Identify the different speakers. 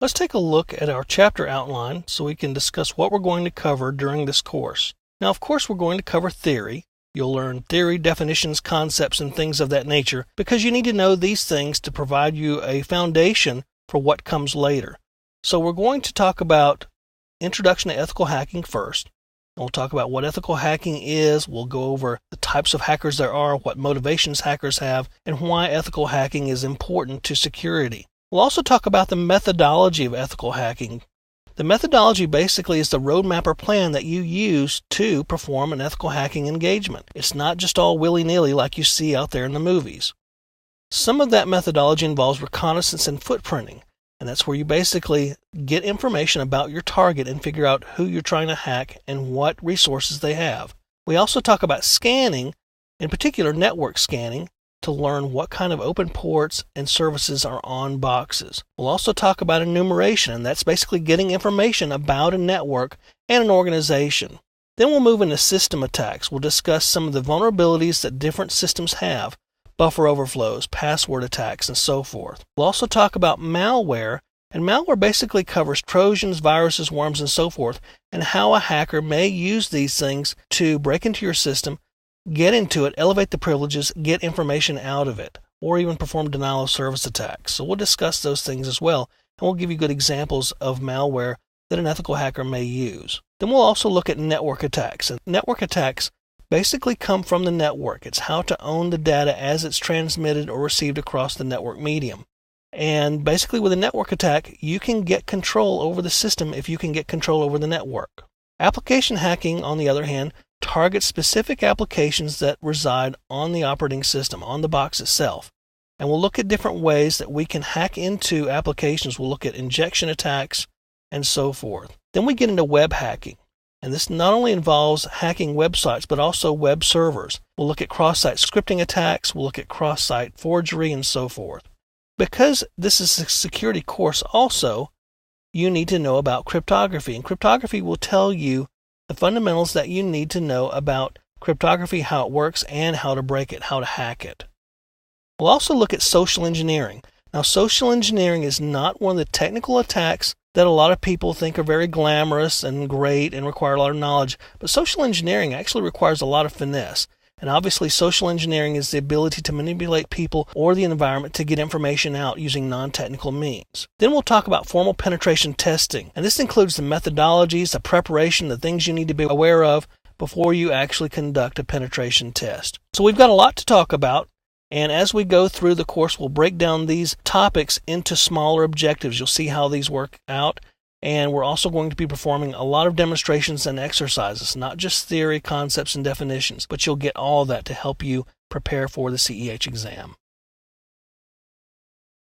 Speaker 1: Let's take a look at our chapter outline so we can discuss what we're going to cover during this course. Now, of course, we're going to cover theory. You'll learn theory, definitions, concepts, and things of that nature because you need to know these things to provide you a foundation for what comes later. So we're going to talk about Introduction to Ethical Hacking first. And we'll talk about what ethical hacking is. We'll go over the types of hackers there are, what motivations hackers have, and why ethical hacking is important to security. We'll also talk about the methodology of ethical hacking. The methodology basically is the roadmap or plan that you use to perform an ethical hacking engagement. It's not just all willy-nilly like you see out there in the movies. Some of that methodology involves reconnaissance and footprinting, and that's where you basically get information about your target and figure out who you're trying to hack and what resources they have. We also talk about scanning, in particular network scanning, to learn what kind of open ports and services are on boxes. We'll also talk about enumeration, and that's basically getting information about a network and an organization. Then we'll move into system attacks. We'll discuss some of the vulnerabilities that different systems have, buffer overflows, password attacks, and so forth. We'll also talk about malware, and malware basically covers Trojans, viruses, worms, and so forth, and how a hacker may use these things to break into your system, get into it, elevate the privileges, get information out of it, or even perform denial of service attacks. So we'll discuss those things as well, and we'll give you good examples of malware that an ethical hacker may use. Then we'll also look at network attacks. And network attacks basically come from the network. It's how to own the data as it's transmitted or received across the network medium. And basically with a network attack, you can get control over the system if you can get control over the network. Application hacking, on the other hand, targets specific applications that reside on the operating system, on the box itself. And we'll look at different ways that we can hack into applications. We'll look at injection attacks and so forth. Then we get into web hacking. And this not only involves hacking websites, but also web servers. We'll look at cross-site scripting attacks. We'll look at cross-site forgery and so forth. Because this is a security course also, you need to know about cryptography. And cryptography will tell you the fundamentals that you need to know about cryptography, how it works, and how to break it, how to hack it. We'll also look at social engineering. Now, social engineering is not one of the technical attacks that a lot of people think are very glamorous and great and require a lot of knowledge, but social engineering actually requires a lot of finesse. And obviously, social engineering is the ability to manipulate people or the environment to get information out using non-technical means. Then we'll talk about formal penetration testing. And this includes the methodologies, the preparation, the things you need to be aware of before you actually conduct a penetration test. So we've got a lot to talk about. And as we go through the course, we'll break down these topics into smaller objectives. You'll see how these work out. And we're also going to be performing a lot of demonstrations and exercises, not just theory, concepts, and definitions, but you'll get all that to help you prepare for the CEH exam.